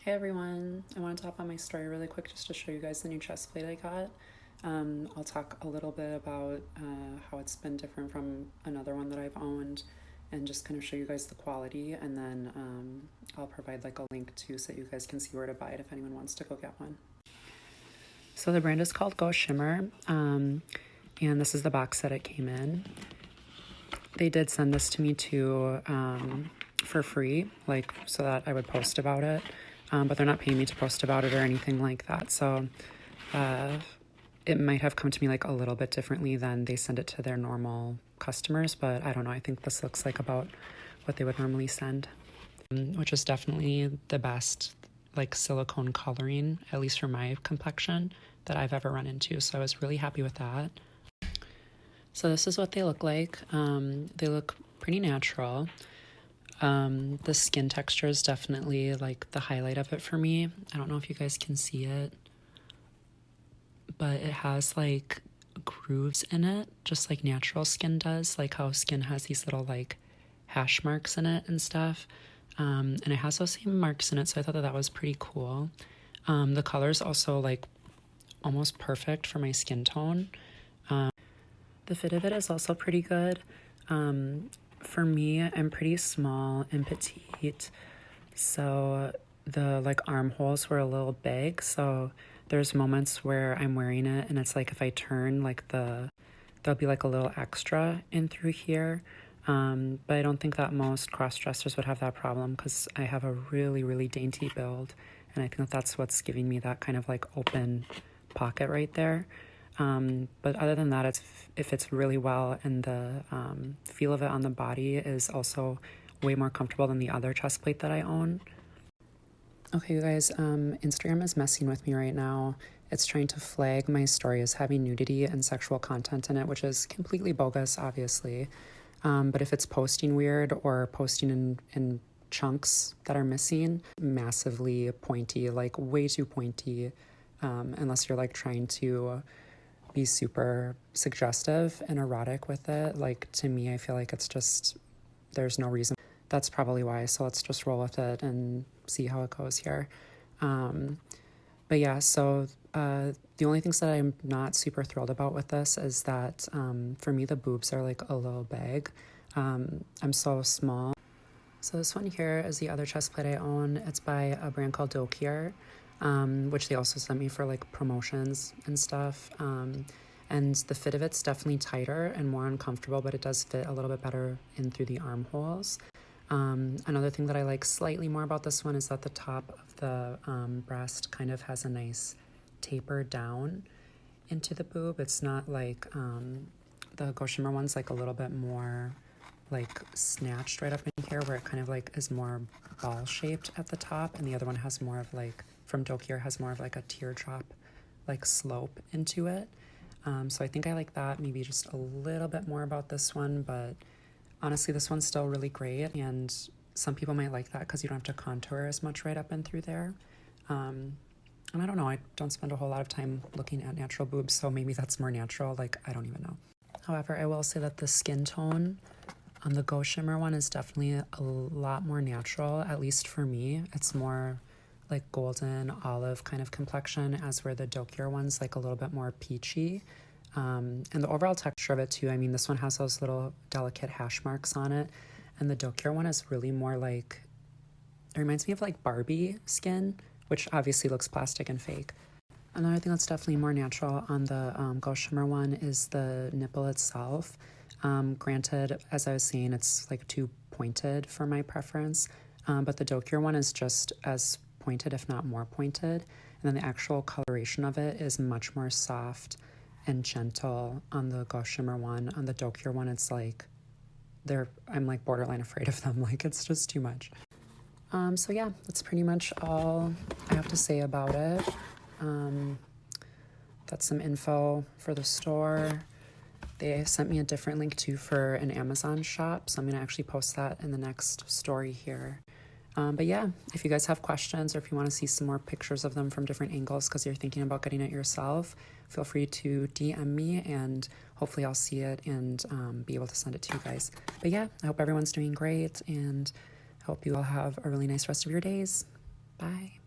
Hey everyone, I wanted to hop on my story really quick just to show you guys the new chest plate I got. I'll talk a little bit about how it's been different from another one that I've owned and just kind of show you guys the quality, and then I'll provide like a link too so that you guys can see where to buy it if anyone wants to go get one. So the brand is called Go Shimmer, and this is the box that it came in. They did send this to me too for free, like so that I would post about it. But they're not paying me to post about it or anything like that. So it might have come to me like a little bit differently than they send it to their normal customers. But I don't know. I think this looks like about what they would normally send, which is definitely the best like silicone coloring, at least for my complexion, that I've ever run into. So I was really happy with that. So this is what they look like. They look pretty natural. The skin texture is definitely like the highlight of it for me. I don't know if you guys can see it, but it has like grooves in it, just like natural skin does, like how skin has these little like hash marks in it and stuff. And it has those same marks in it, so I thought that was pretty cool. The color is also like almost perfect for my skin tone. The fit of it is also pretty good. For me, I'm pretty small and petite, so the like armholes were a little big, so there's moments where I'm wearing it and it's like if I turn, like there'll be like a little extra in through here, but I don't think that most cross-dressers would have that problem because I have a really dainty build, and I think that's what's giving me that kind of like open pocket right there. But other than that, it fits really well, and the feel of it on the body is also way more comfortable than the other chest plate that I own. Okay, you guys, Instagram is messing with me right now. It's trying to flag my story as having nudity and sexual content in it, which is completely bogus, obviously. But if it's posting weird or posting in chunks that are missing, massively pointy, like way too pointy, unless you're like trying to be super suggestive and erotic with it. Like, to me, I feel like it's just, there's no reason. That's probably why, so let's just roll with it and see how it goes here. But yeah, so the only things that I'm not super thrilled about with this is that for me, the boobs are like a little big. I'm so small. So this one here is the other chest plate I own. It's by a brand called Dokier, which they also sent me for like promotions and stuff. And the fit of it's definitely tighter and more uncomfortable, but it does fit a little bit better in through the armholes. Another thing that I like slightly more about this one is that the top of the breast kind of has a nice taper down into the boob. It's not like the Go Shimmer one's like a little bit more like snatched right up in here, where it kind of like is more ball shaped at the top, and the other one has more of like, from Dokier, has more of like a teardrop like slope into it. So I think I like that maybe just a little bit more about this one, but honestly this one's still really great, and some people might like that because you don't have to contour as much right up and through there. And I don't know, I don't spend a whole lot of time looking at natural boobs, so maybe that's more natural, like I don't even know. However, I will say that the skin tone on the Go Shimmer one is definitely a lot more natural, at least for me. It's more like golden olive kind of complexion, as where the Dokier one's like a little bit more peachy. And the overall texture of it too, I mean, this one has those little delicate hash marks on it, and the Dokier one is really more like, it reminds me of like Barbie skin, which obviously looks plastic and fake. Another thing that's definitely more natural on the Go Shimmer one is the nipple itself. Granted, as I was saying, it's like too pointed for my preference, but the Dokier one is just as pointed, if not more pointed, and then the actual coloration of it is much more soft and gentle on the Go Shimmer one. On the Dokier one, it's like I'm like borderline afraid of them, like it's just too much. So yeah, that's pretty much all I have to say about it. That's some info for the store. They sent me a different link too for an Amazon shop, so I'm gonna actually post that in the next story here. But yeah, if you guys have questions or if you want to see some more pictures of them from different angles because you're thinking about getting it yourself, feel free to DM me, and hopefully I'll see it and be able to send it to you guys. But yeah, I hope everyone's doing great, and I hope you all have a really nice rest of your days. Bye.